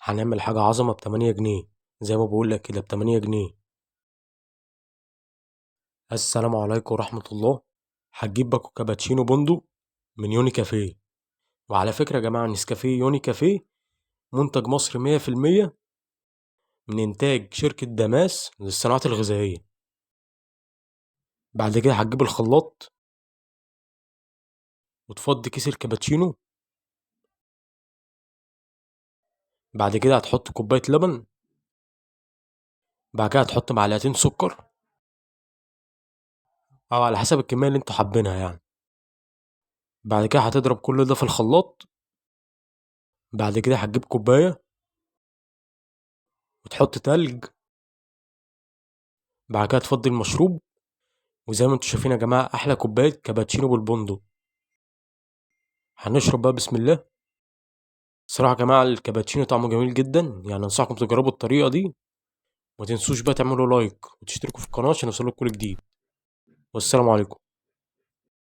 هنعمل حاجة عظمة ب8 جنيه. زي ما بقولك كده ب8 جنيه. السلام عليكم ورحمة الله. هتجيب باكو كابتشينو بندق من يوني كافيه. وعلى فكرة يا جماعة، نسكافيه يوني كافيه منتج مصري 100% من إنتاج شركة دماس للصناعات الغذائية. بعد كده هتجيب الخلاط وتفضي كيس الكابتشينو. بعد كده هتحط كوباية لبن. بعد كده هتحط معلقتين سكر أو على حسب الكمية اللي انتوا حابينها يعني. بعد كده هتضرب كل ده في الخلاط. بعد كده هتجيب كوباية وتحط تلج. بعد كده تفضي المشروب. وزي ما انتوا شايفين يا جماعة، أحلى كوباية كابتشينو بالبندق. هنشرب بقى بسم الله. الصراحة يا جماعة الكابتشينو طعمه جميل جدا، يعني أنصحكم تجربوا الطريقة دي. ومتنسوش بقى تعملوا لايك وتشتركوا في القناة عشان يوصلكوا كل جديد. والسلام عليكم.